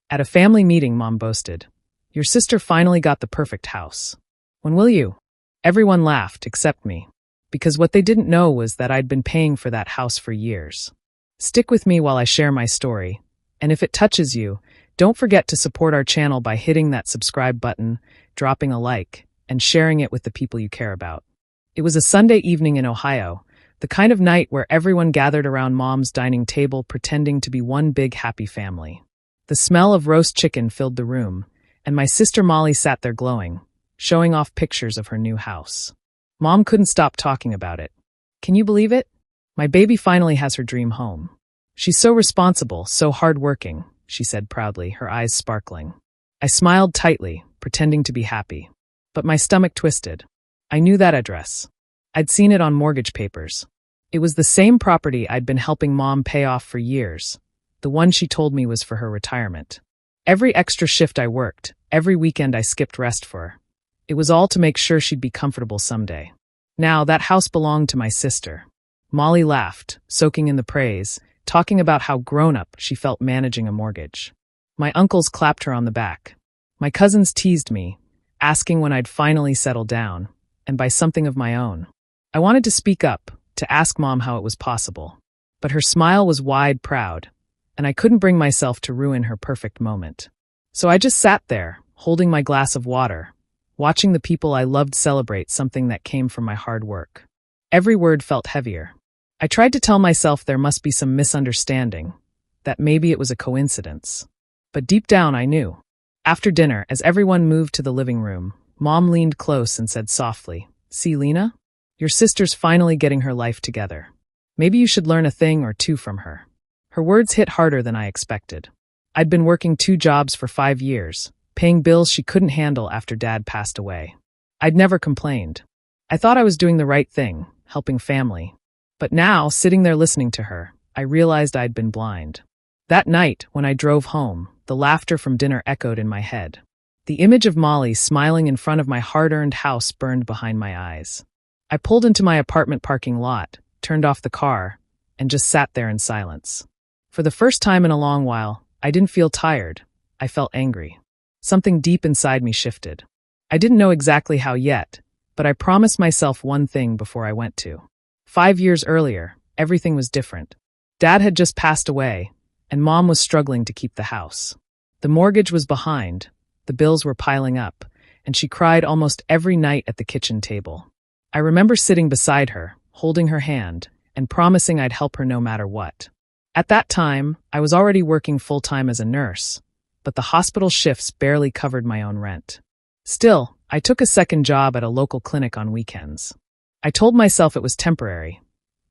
At a family meeting, Mom boasted, "Your sister finally got the perfect house. When will you?" Everyone laughed, except me, because what they didn't know was that I'd been paying for that house for years. Stick with me while I share my story, and if it touches you, don't forget to support our channel by hitting that subscribe button, dropping a like, and sharing it with the people you care about. It was a Sunday evening in Ohio, the kind of night where everyone gathered around Mom's dining table pretending to be one big happy family. The smell of roast chicken filled the room, and my sister Molly sat there glowing, showing off pictures of her new house. Mom couldn't stop talking about it. "Can you believe it? My baby finally has her dream home. She's so responsible, so hardworking," she said proudly, her eyes sparkling. I smiled tightly, pretending to be happy. But my stomach twisted. I knew that address. I'd seen it on mortgage papers. It was the same property I'd been helping Mom pay off for years, the one she told me was for her retirement. Every extra shift I worked, every weekend I skipped rest for her. It was all to make sure she'd be comfortable someday. Now, that house belonged to my sister. Molly laughed, soaking in the praise, talking about how grown-up she felt managing a mortgage. My uncles clapped her on the back. My cousins teased me, asking when I'd finally settle down, and buy something of my own. I wanted to speak up, to ask Mom how it was possible. But her smile was wide, proud, and I couldn't bring myself to ruin her perfect moment. So I just sat there, holding my glass of water, watching the people I loved celebrate something that came from my hard work. Every word felt heavier. I tried to tell myself there must be some misunderstanding, that maybe it was a coincidence. But deep down I knew. After dinner, as everyone moved to the living room, Mom leaned close and said softly, "See, Lena? Your sister's finally getting her life together. Maybe you should learn a thing or two from her." Her words hit harder than I expected. I'd been working 2 jobs for 5 years, paying bills she couldn't handle after Dad passed away. I'd never complained. I thought I was doing the right thing, helping family. But now, sitting there listening to her, I realized I'd been blind. That night, when I drove home, the laughter from dinner echoed in my head. The image of Molly smiling in front of my hard-earned house burned behind my eyes. I pulled into my apartment parking lot, turned off the car, and just sat there in silence. For the first time in a long while, I didn't feel tired. I felt angry. Something deep inside me shifted. I didn't know exactly how yet, but I promised myself one thing before I went to. 5 years earlier, everything was different. Dad had just passed away, and Mom was struggling to keep the house. The mortgage was behind, the bills were piling up, and she cried almost every night at the kitchen table. I remember sitting beside her, holding her hand, and promising I'd help her no matter what. At that time, I was already working full-time as a nurse, but the hospital shifts barely covered my own rent. Still, I took a second job at a local clinic on weekends. I told myself it was temporary,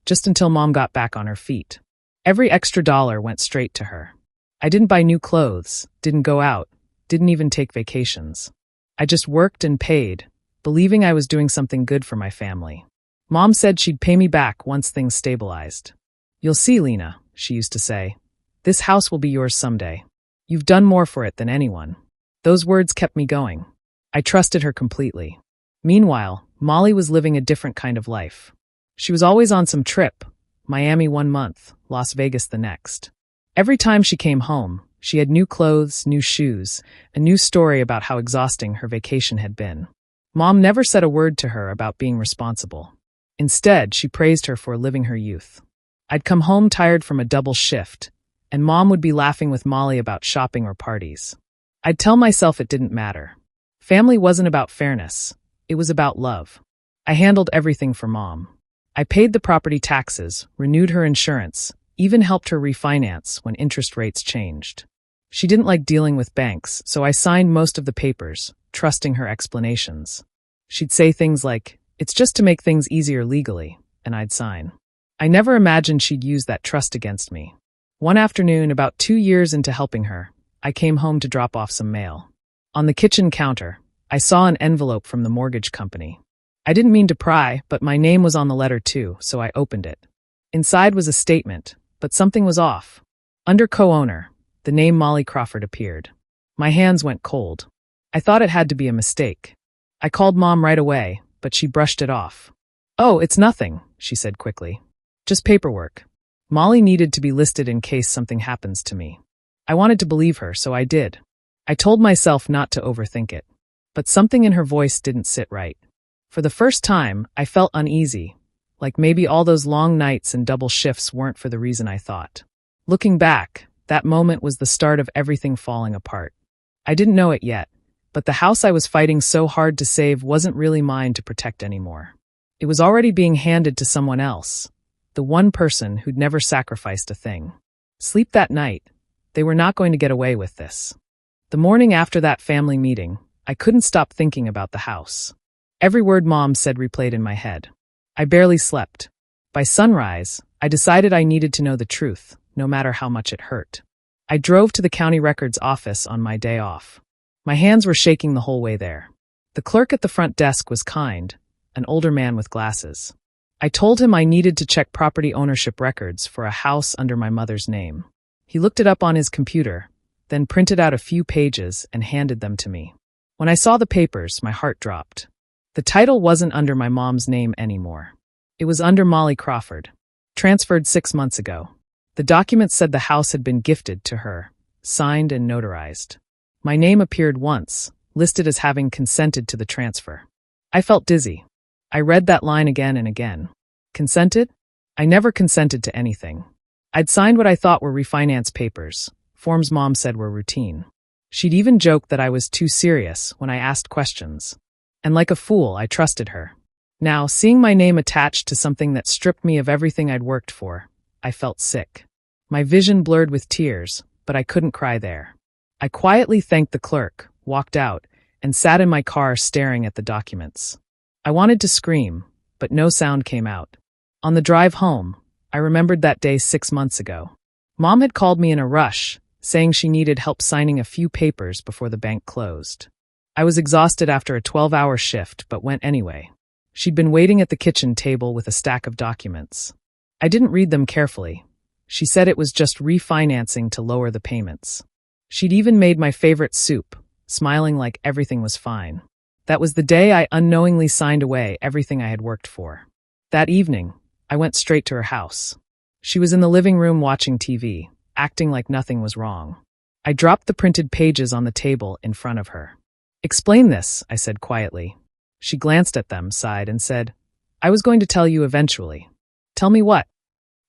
just until Mom got back on her feet. Every extra dollar went straight to her. I didn't buy new clothes, didn't go out, didn't even take vacations. I just worked and paid, believing I was doing something good for my family. Mom said she'd pay me back once things stabilized. "You'll see, Lena," she used to say. "This house will be yours someday. You've done more for it than anyone." Those words kept me going. I trusted her completely. Meanwhile, Molly was living a different kind of life. She was always on some trip, Miami 1 month, Las Vegas the next. Every time she came home, she had new clothes, new shoes, a new story about how exhausting her vacation had been. Mom never said a word to her about being responsible. Instead, she praised her for living her youth. I'd come home tired from a double shift, and Mom would be laughing with Molly about shopping or parties. I'd tell myself it didn't matter. Family wasn't about fairness. It was about love. I handled everything for Mom. I paid the property taxes, renewed her insurance, even helped her refinance when interest rates changed. She didn't like dealing with banks, so I signed most of the papers, trusting her explanations. She'd say things like, "It's just to make things easier legally," and I'd sign. I never imagined she'd use that trust against me. One afternoon, about 2 years into helping her, I came home to drop off some mail. On the kitchen counter, I saw an envelope from the mortgage company. I didn't mean to pry, but my name was on the letter too, so I opened it. Inside was a statement, but something was off. Under co-owner, the name Molly Crawford appeared. My hands went cold. I thought it had to be a mistake. I called Mom right away, but she brushed it off. "Oh, it's nothing," she said quickly. "Just paperwork." Molly needed to be listed in case something happens to me. I wanted to believe her, so I did. I told myself not to overthink it. But something in her voice didn't sit right. For the first time, I felt uneasy, like maybe all those long nights and double shifts weren't for the reason I thought. Looking back, that moment was the start of everything falling apart. I didn't know it yet, but the house I was fighting so hard to save wasn't really mine to protect anymore. It was already being handed to someone else, the one person who'd never sacrificed a thing. Sleep that night. They were not going to get away with this. The morning after that family meeting, I couldn't stop thinking about the house. Every word Mom said replayed in my head. I barely slept. By sunrise, I decided I needed to know the truth, no matter how much it hurt. I drove to the county records office on my day off. My hands were shaking the whole way there. The clerk at the front desk was kind, an older man with glasses. I told him I needed to check property ownership records for a house under my mother's name. He looked it up on his computer, then printed out a few pages and handed them to me. When I saw the papers, my heart dropped. The title wasn't under my mom's name anymore. It was under Molly Crawford, transferred 6 months ago. The document said the house had been gifted to her, signed and notarized. My name appeared once, listed as having consented to the transfer. I felt dizzy. I read that line again and again. Consented? I never consented to anything. I'd signed what I thought were refinance papers, forms Mom said were routine. She'd even joked that I was too serious when I asked questions. And like a fool, I trusted her. Now, seeing my name attached to something that stripped me of everything I'd worked for, I felt sick. My vision blurred with tears, but I couldn't cry there. I quietly thanked the clerk, walked out, and sat in my car staring at the documents. I wanted to scream, but no sound came out. On the drive home, I remembered that day 6 months ago. Mom had called me in a rush, saying she needed help signing a few papers before the bank closed. I was exhausted after a 12-hour shift, but went anyway. She'd been waiting at the kitchen table with a stack of documents. I didn't read them carefully. She said it was just refinancing to lower the payments. She'd even made my favorite soup, smiling like everything was fine. That was the day I unknowingly signed away everything I had worked for. That evening, I went straight to her house. She was in the living room watching TV, acting like nothing was wrong. I dropped the printed pages on the table in front of her. "Explain this," I said quietly. She glanced at them, sighed, and said, "I was going to tell you eventually." "Tell me what?"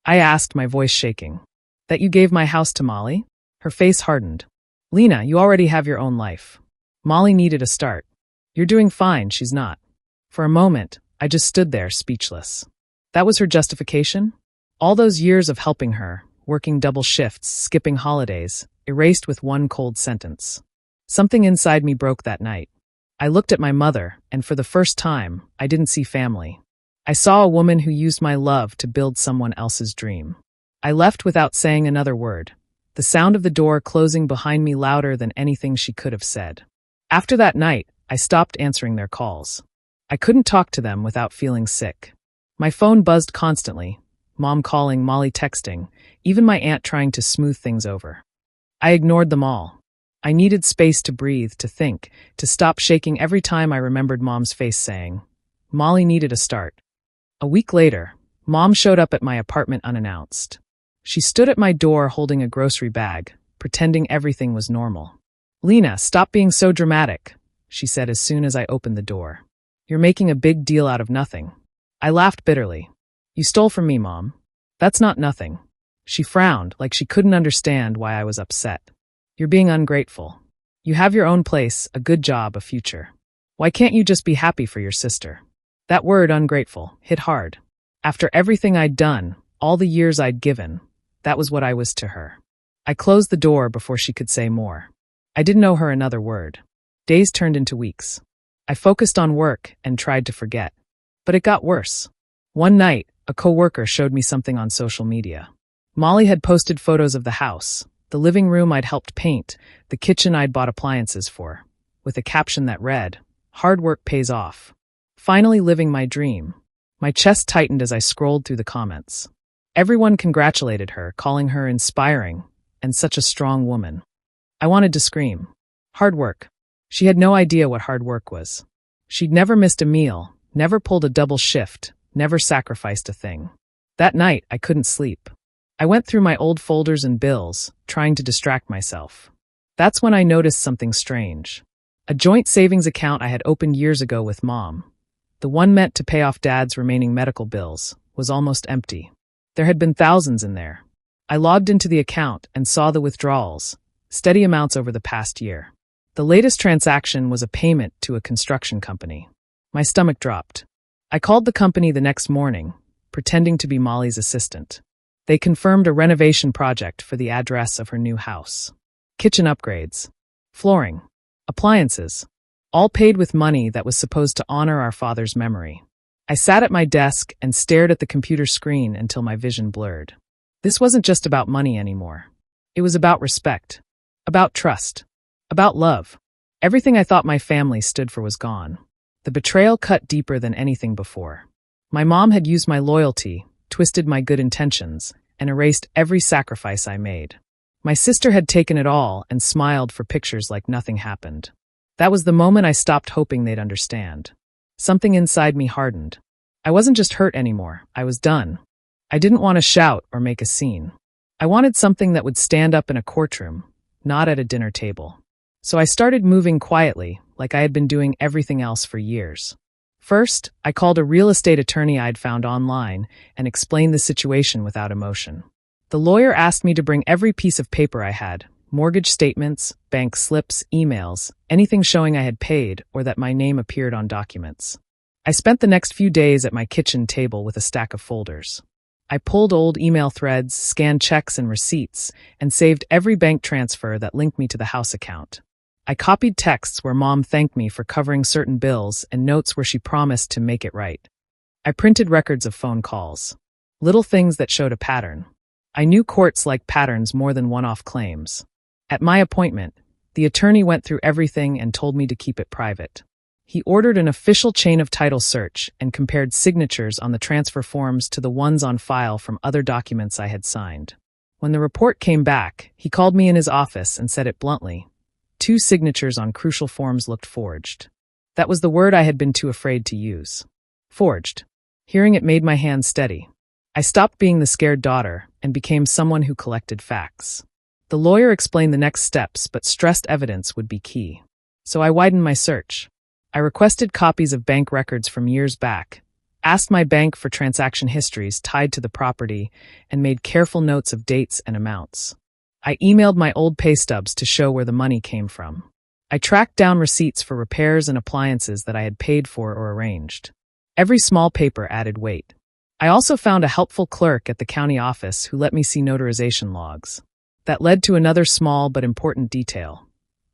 I asked, my voice shaking. "That you gave my house to Molly?" Her face hardened. "Lena, you already have your own life. Molly needed a start. You're doing fine, she's not." For a moment, I just stood there, speechless. That was her justification? All those years of helping her, working double shifts, skipping holidays, erased with one cold sentence. Something inside me broke that night. I looked at my mother, and for the first time, I didn't see family. I saw a woman who used my love to build someone else's dream. I left without saying another word, the sound of the door closing behind me louder than anything she could have said. After that night, I stopped answering their calls. I couldn't talk to them without feeling sick. My phone buzzed constantly, Mom calling, Molly texting, even my aunt trying to smooth things over. I ignored them all. I needed space to breathe, to think, to stop shaking every time I remembered Mom's face saying, Molly needed a start. A week later, Mom showed up at my apartment unannounced. She stood at my door holding a grocery bag, pretending everything was normal. "Lena, stop being so dramatic," she said as soon as I opened the door. "You're making a big deal out of nothing." I laughed bitterly. "You stole from me, Mom. That's not nothing." She frowned, like she couldn't understand why I was upset. "You're being ungrateful. You have your own place, a good job, a future. Why can't you just be happy for your sister?" That word, ungrateful, hit hard. After everything I'd done, all the years I'd given, that was what I was to her. I closed the door before she could say more. I didn't owe her another word. Days turned into weeks. I focused on work and tried to forget. But it got worse. One night, a coworker showed me something on social media. Molly had posted photos of the house, the living room I'd helped paint, the kitchen I'd bought appliances for, with a caption that read, "Hard work pays off. Finally living my dream." My chest tightened as I scrolled through the comments. Everyone congratulated her, calling her inspiring and such a strong woman. I wanted to scream. Hard work. She had no idea what hard work was. She'd never missed a meal, never pulled a double shift, never sacrificed a thing. That night, I couldn't sleep. I went through my old folders and bills, trying to distract myself. That's when I noticed something strange. A joint savings account I had opened years ago with Mom, the one meant to pay off Dad's remaining medical bills, was almost empty. There had been thousands in there. I logged into the account and saw the withdrawals, steady amounts over the past year. The latest transaction was a payment to a construction company. My stomach dropped. I called the company the next morning, pretending to be Molly's assistant. They confirmed a renovation project for the address of her new house. Kitchen upgrades, flooring, appliances, all paid with money that was supposed to honor our father's memory. I sat at my desk and stared at the computer screen until my vision blurred. This wasn't just about money anymore. It was about respect, about trust, about love. Everything I thought my family stood for was gone. The betrayal cut deeper than anything before. My mom had used my loyalty, twisted my good intentions, and erased every sacrifice I made. My sister had taken it all and smiled for pictures like nothing happened. That was the moment I stopped hoping they'd understand. Something inside me hardened. I wasn't just hurt anymore, I was done. I didn't want to shout or make a scene. I wanted something that would stand up in a courtroom, not at a dinner table. So I started moving quietly, like I had been doing everything else for years. First, I called a real estate attorney I'd found online and explained the situation without emotion. The lawyer asked me to bring every piece of paper I had, mortgage statements, bank slips, emails, anything showing I had paid or that my name appeared on documents. I spent the next few days at my kitchen table with a stack of folders. I pulled old email threads, scanned checks and receipts, and saved every bank transfer that linked me to the house account. I copied texts where Mom thanked me for covering certain bills and notes where she promised to make it right. I printed records of phone calls. Little things that showed a pattern. I knew courts liked patterns more than one-off claims. At my appointment, the attorney went through everything and told me to keep it private. He ordered an official chain of title search and compared signatures on the transfer forms to the ones on file from other documents I had signed. When the report came back, he called me in his office and said it bluntly. 2 signatures on crucial forms looked forged. That was the word I had been too afraid to use. Forged. Hearing it made my hands steady. I stopped being the scared daughter and became someone who collected facts. The lawyer explained the next steps but stressed evidence would be key. So I widened my search. I requested copies of bank records from years back, asked my bank for transaction histories tied to the property, and made careful notes of dates and amounts. I emailed my old pay stubs to show where the money came from. I tracked down receipts for repairs and appliances that I had paid for or arranged. Every small paper added weight. I also found a helpful clerk at the county office who let me see notarization logs. That led to another small but important detail.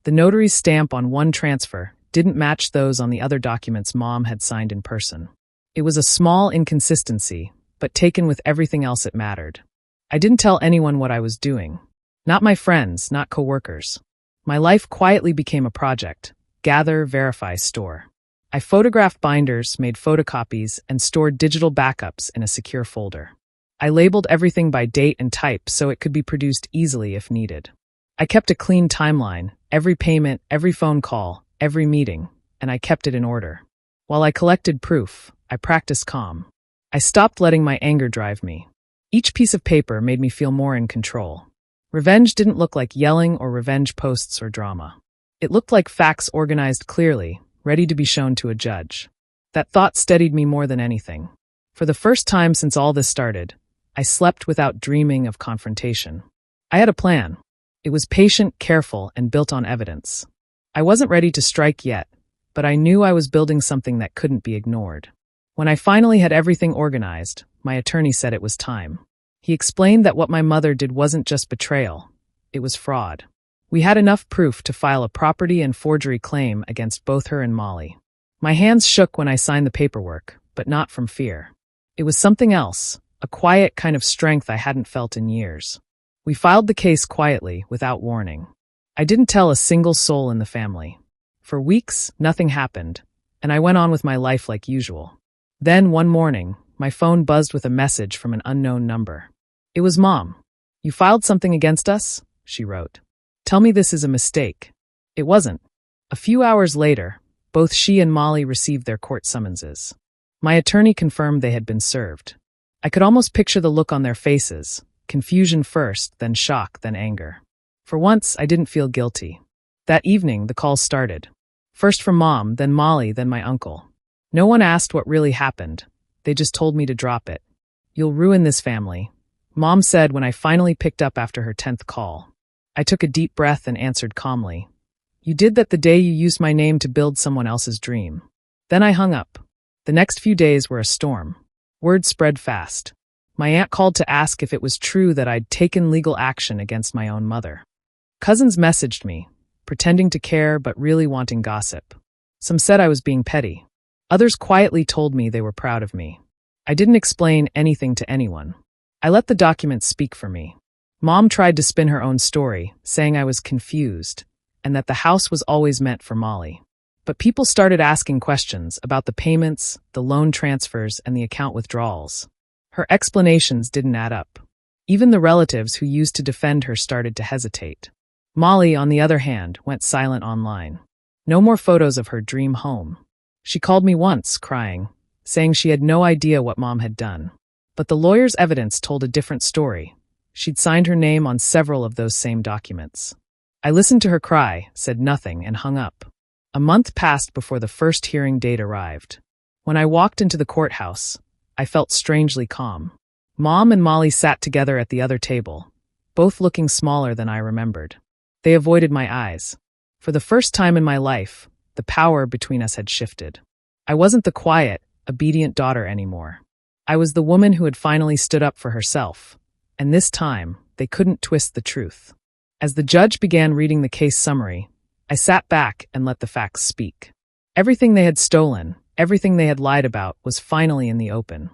The notary's stamp on one transfer didn't match those on the other documents Mom had signed in person. It was a small inconsistency, but taken with everything else it mattered. I didn't tell anyone what I was doing. Not my friends, not coworkers. My life quietly became a project. Gather, verify, store. I photographed binders, made photocopies, and stored digital backups in a secure folder. I labeled everything by date and type so it could be produced easily if needed. I kept a clean timeline, every payment, every phone call, every meeting, and I kept it in order. While I collected proof, I practiced calm. I stopped letting my anger drive me. Each piece of paper made me feel more in control. Revenge didn't look like yelling or revenge posts or drama. It looked like facts organized clearly, ready to be shown to a judge. That thought steadied me more than anything. For the first time since all this started, I slept without dreaming of confrontation. I had a plan. It was patient, careful, and built on evidence. I wasn't ready to strike yet, but I knew I was building something that couldn't be ignored. When I finally had everything organized, my attorney said it was time. He explained that what my mother did wasn't just betrayal, it was fraud. We had enough proof to file a property and forgery claim against both her and Molly. My hands shook when I signed the paperwork, but not from fear. It was something else, a quiet kind of strength I hadn't felt in years. We filed the case quietly, without warning. I didn't tell a single soul in the family. For weeks, nothing happened, and I went on with my life like usual. Then, one morning, my phone buzzed with a message from an unknown number. It was Mom. "You filed something against us?" she wrote. "Tell me this is a mistake." It wasn't. A few hours later, both she and Molly received their court summonses. My attorney confirmed they had been served. I could almost picture the look on their faces, Confusion first, then shock, then anger. For once, I didn't feel guilty. That evening, the calls started. First from Mom, then Molly, then my uncle. No one asked what really happened. They just told me to drop it. "You'll ruin this family," Mom said when I finally picked up after her 10th call. I took a deep breath and answered calmly, "You did that the day you used my name to build someone else's dream." Then I hung up. The next few days were a storm. Word spread fast. My aunt called to ask if it was true that I'd taken legal action against my own mother. Cousins messaged me, pretending to care but really wanting gossip. Some said I was being petty. Others quietly told me they were proud of me. I didn't explain anything to anyone. I let the documents speak for me. Mom tried to spin her own story, saying I was confused, and that the house was always meant for Molly. But people started asking questions about the payments, the loan transfers, and the account withdrawals. Her explanations didn't add up. Even the relatives who used to defend her started to hesitate. Molly, on the other hand, went silent online. No more photos of her dream home. She called me once, crying, saying she had no idea what Mom had done. But the lawyer's evidence told a different story. She'd signed her name on several of those same documents. I listened to her cry, said nothing, and hung up. A month passed before the first hearing date arrived. When I walked into the courthouse, I felt strangely calm. Mom and Molly sat together at the other table, both looking smaller than I remembered. They avoided my eyes. For the first time in my life, the power between us had shifted. I wasn't the quiet, obedient daughter anymore. I was the woman who had finally stood up for herself, and this time, they couldn't twist the truth. As the judge began reading the case summary, I sat back and let the facts speak. Everything they had stolen, everything they had lied about, was finally in the open.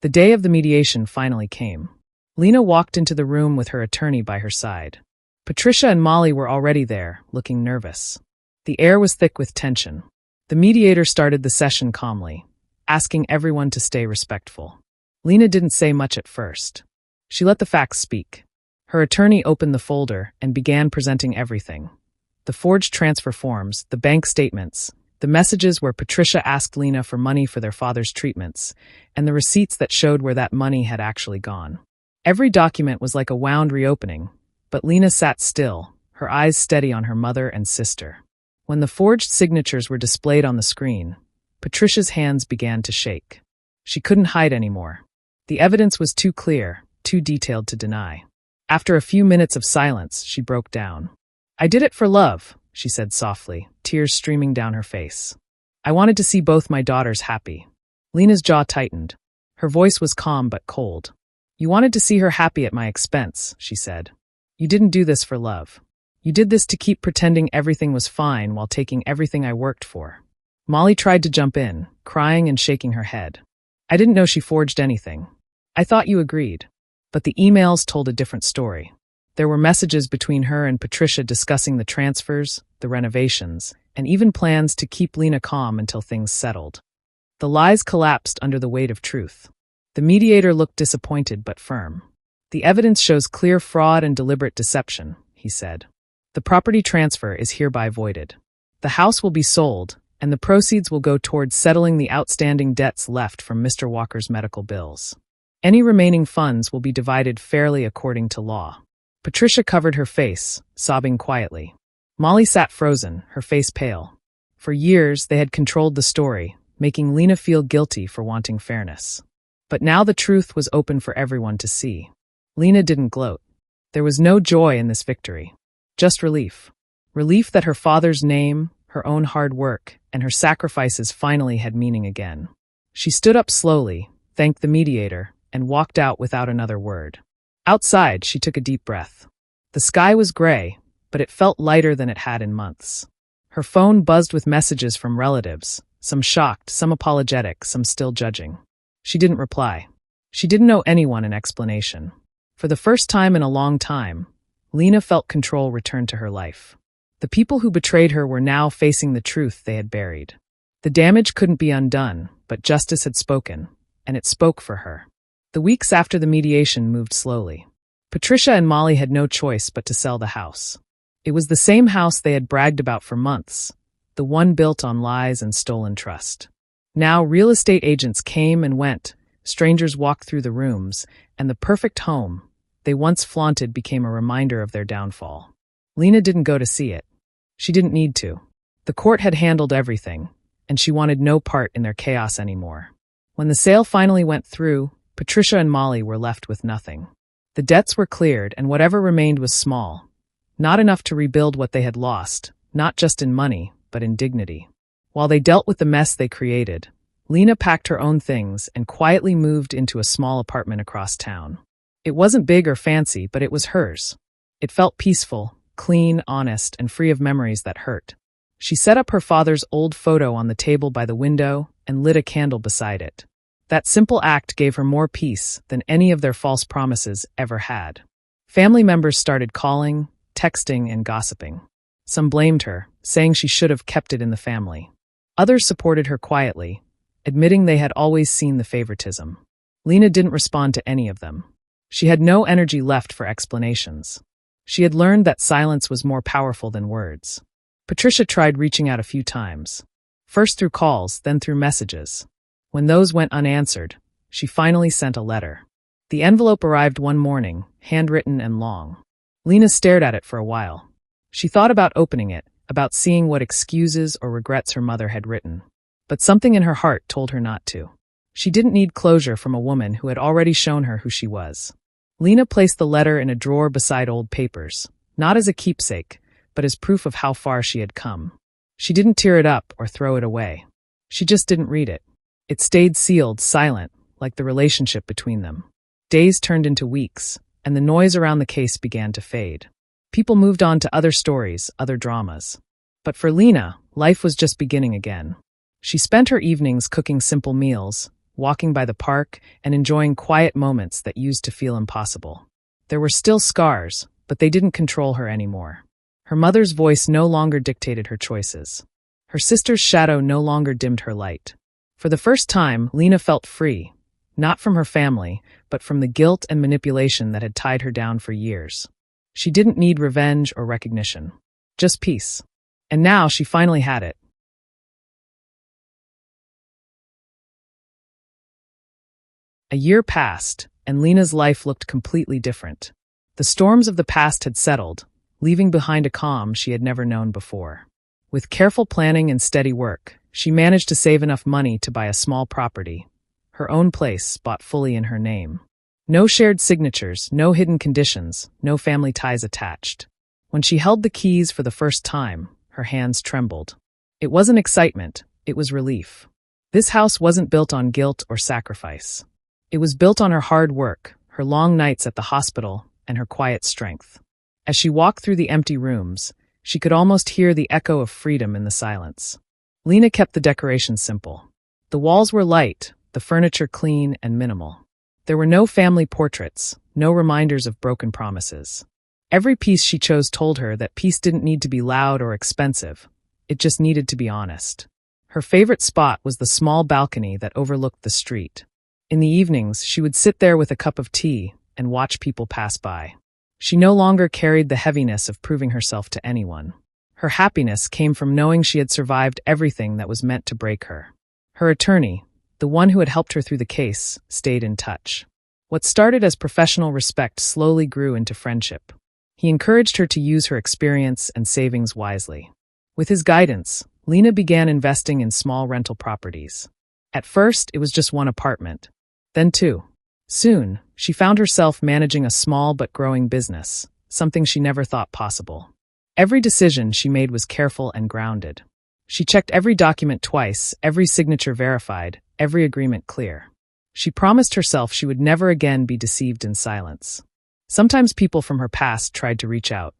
The day of the mediation finally came. Lena walked into the room with her attorney by her side. Patricia and Molly were already there, looking nervous. The air was thick with tension. The mediator started the session calmly, asking everyone to stay respectful. Lena didn't say much at first. She let the facts speak. Her attorney opened the folder and began presenting everything. The forged transfer forms, the bank statements, the messages where Patricia asked Lena for money for their father's treatments, and the receipts that showed where that money had actually gone. Every document was like a wound reopening, but Lena sat still, her eyes steady on her mother and sister. When the forged signatures were displayed on the screen, Patricia's hands began to shake. She couldn't hide anymore. The evidence was too clear, too detailed to deny. After a few minutes of silence, she broke down. "I did it for love," she said softly, tears streaming down her face. "I wanted to see both my daughters happy." Lena's jaw tightened. Her voice was calm but cold. "You wanted to see her happy at my expense," she said. "You didn't do this for love. You did this to keep pretending everything was fine while taking everything I worked for." Molly tried to jump in, crying and shaking her head. "I didn't know she forged anything. I thought you agreed." But the emails told a different story. There were messages between her and Patricia discussing the transfers, the renovations, and even plans to keep Lena calm until things settled. The lies collapsed under the weight of truth. The mediator looked disappointed but firm. "The evidence shows clear fraud and deliberate deception," he said. "The property transfer is hereby voided. The house will be sold, and the proceeds will go towards settling the outstanding debts left from Mr. Walker's medical bills. Any remaining funds will be divided fairly according to law." Patricia covered her face, sobbing quietly. Molly sat frozen, her face pale. For years, they had controlled the story, making Lena feel guilty for wanting fairness. But now the truth was open for everyone to see. Lena didn't gloat. There was no joy in this victory. Just relief. Relief that her father's name, her own hard work, and her sacrifices finally had meaning again. She stood up slowly, thanked the mediator, and walked out without another word. Outside, she took a deep breath. The sky was gray, but it felt lighter than it had in months. Her phone buzzed with messages from relatives, some shocked, some apologetic, some still judging. She didn't reply. She didn't know anyone an explanation. For the first time in a long time, Lena felt control return to her life. The people who betrayed her were now facing the truth they had buried. The damage couldn't be undone, but justice had spoken, and it spoke for her. The weeks after the mediation moved slowly. Patricia and Molly had no choice but to sell the house. It was the same house they had bragged about for months, the one built on lies and stolen trust. Now real estate agents came and went, strangers walked through the rooms, and the perfect home, they once flaunted became a reminder of their downfall. Lena didn't go to see it. She didn't need to. The court had handled everything, and she wanted no part in their chaos anymore. When the sale finally went through, Patricia and Molly were left with nothing. The debts were cleared, and whatever remained was small. Not enough to rebuild what they had lost, not just in money, but in dignity. While they dealt with the mess they created, Lena packed her own things and quietly moved into a small apartment across town. It wasn't big or fancy, but it was hers. It felt peaceful, clean, honest, and free of memories that hurt. She set up her father's old photo on the table by the window and lit a candle beside it. That simple act gave her more peace than any of their false promises ever had. Family members started calling, texting, and gossiping. Some blamed her, saying she should have kept it in the family. Others supported her quietly, admitting they had always seen the favoritism. Lena didn't respond to any of them. She had no energy left for explanations. She had learned that silence was more powerful than words. Patricia tried reaching out a few times. First through calls, then through messages. When those went unanswered, she finally sent a letter. The envelope arrived one morning, handwritten and long. Lena stared at it for a while. She thought about opening it, about seeing what excuses or regrets her mother had written. But something in her heart told her not to. She didn't need closure from a woman who had already shown her who she was. Lena placed the letter in a drawer beside old papers, not as a keepsake, but as proof of how far she had come. She didn't tear it up or throw it away. She just didn't read it. It stayed sealed, silent, like the relationship between them. Days turned into weeks, and the noise around the case began to fade. People moved on to other stories, other dramas. But for Lena, life was just beginning again. She spent her evenings cooking simple meals, walking by the park, and enjoying quiet moments that used to feel impossible. There were still scars, but they didn't control her anymore. Her mother's voice no longer dictated her choices. Her sister's shadow no longer dimmed her light. For the first time, Lena felt free, not from her family, but from the guilt and manipulation that had tied her down for years. She didn't need revenge or recognition, just peace. And now she finally had it. A year passed, and Lena's life looked completely different. The storms of the past had settled, leaving behind a calm she had never known before. With careful planning and steady work, she managed to save enough money to buy a small property, her own place bought fully in her name. No shared signatures, no hidden conditions, no family ties attached. When she held the keys for the first time, her hands trembled. It wasn't excitement, it was relief. This house wasn't built on guilt or sacrifice. It was built on her hard work, her long nights at the hospital, and her quiet strength. As she walked through the empty rooms, she could almost hear the echo of freedom in the silence. Lena kept the decorations simple. The walls were light, the furniture clean and minimal. There were no family portraits, no reminders of broken promises. Every piece she chose told her that peace didn't need to be loud or expensive. It just needed to be honest. Her favorite spot was the small balcony that overlooked the street. In the evenings, she would sit there with a cup of tea and watch people pass by. She no longer carried the heaviness of proving herself to anyone. Her happiness came from knowing she had survived everything that was meant to break her. Her attorney, the one who had helped her through the case, stayed in touch. What started as professional respect slowly grew into friendship. He encouraged her to use her experience and savings wisely. With his guidance, Lena began investing in small rental properties. At first, it was just one apartment, then two. Soon, she found herself managing a small but growing business, something she never thought possible. Every decision she made was careful and grounded. She checked every document twice, every signature verified, every agreement clear. She promised herself she would never again be deceived in silence. Sometimes people from her past tried to reach out.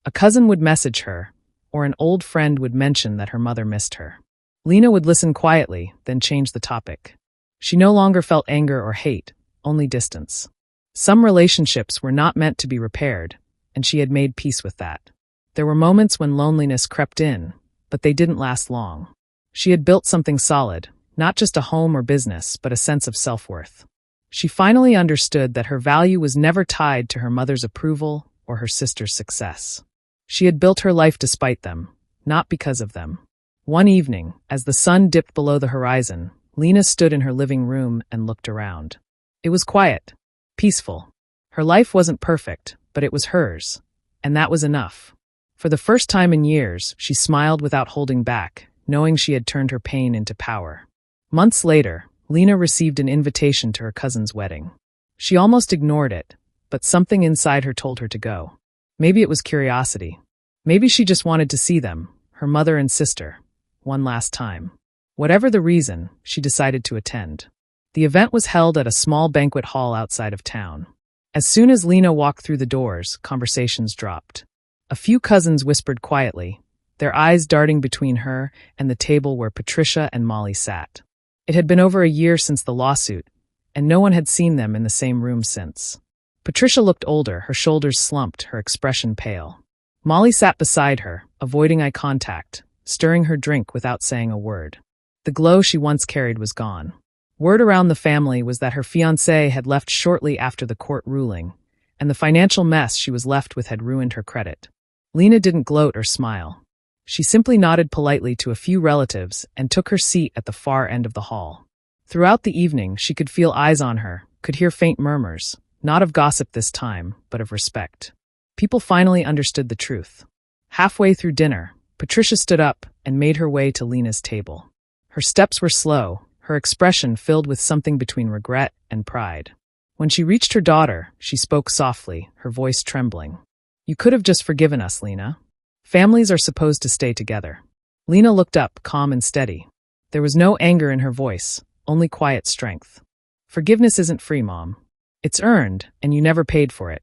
A cousin would message her, or an old friend would mention that her mother missed her. Lena would listen quietly, then change the topic. She no longer felt anger or hate, only distance. Some relationships were not meant to be repaired, and she had made peace with that. There were moments when loneliness crept in, but they didn't last long. She had built something solid, not just a home or business, but a sense of self-worth. She finally understood that her value was never tied to her mother's approval or her sister's success. She had built her life despite them, not because of them. One evening, as the sun dipped below the horizon, Lena stood in her living room and looked around. It was quiet, peaceful. Her life wasn't perfect, but it was hers, and that was enough. For the first time in years, she smiled without holding back, knowing she had turned her pain into power. Months later, Lena received an invitation to her cousin's wedding. She almost ignored it, but something inside her told her to go. Maybe it was curiosity. Maybe she just wanted to see them, her mother and sister, one last time. Whatever the reason, she decided to attend. The event was held at a small banquet hall outside of town. As soon as Lena walked through the doors, conversations dropped. A few cousins whispered quietly, their eyes darting between her and the table where Patricia and Molly sat. It had been over a year since the lawsuit, and no one had seen them in the same room since. Patricia looked older, her shoulders slumped, her expression pale. Molly sat beside her, avoiding eye contact, stirring her drink without saying a word. The glow she once carried was gone. Word around the family was that her fiancé had left shortly after the court ruling, and the financial mess she was left with had ruined her credit. Lena didn't gloat or smile. She simply nodded politely to a few relatives and took her seat at the far end of the hall. Throughout the evening, she could feel eyes on her, could hear faint murmurs, not of gossip this time, but of respect. People finally understood the truth. Halfway through dinner, Patricia stood up and made her way to Lena's table. Her steps were slow, her expression filled with something between regret and pride. When she reached her daughter, she spoke softly, her voice trembling. "You could have just forgiven us, Lena. Families are supposed to stay together." Lena looked up, calm and steady. There was no anger in her voice, only quiet strength. "Forgiveness isn't free, Mom. It's earned, and you never paid for it."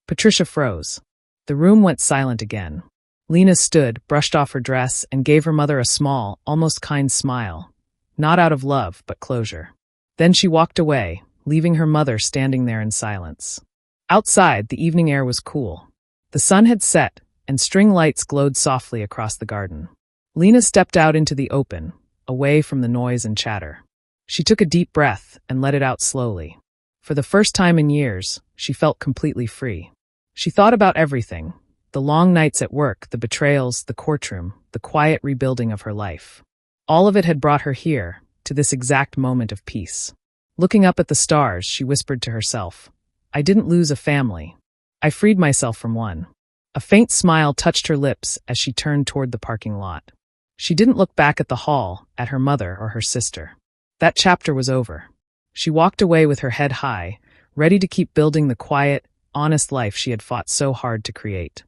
Patricia froze. The room went silent again. Lena stood, brushed off her dress, and gave her mother a small, almost kind smile. Not out of love, but closure. Then she walked away, leaving her mother standing there in silence. Outside, the evening air was cool. The sun had set, and string lights glowed softly across the garden. Lena stepped out into the open, away from the noise and chatter. She took a deep breath and let it out slowly. For the first time in years, she felt completely free. She thought about everything: the long nights at work, the betrayals, the courtroom, the quiet rebuilding of her life. All of it had brought her here, to this exact moment of peace. Looking up at the stars, she whispered to herself, "I didn't lose a family. I freed myself from one." A faint smile touched her lips as she turned toward the parking lot. She didn't look back at the hall, at her mother or her sister. That chapter was over. She walked away with her head high, ready to keep building the quiet, honest life she had fought so hard to create.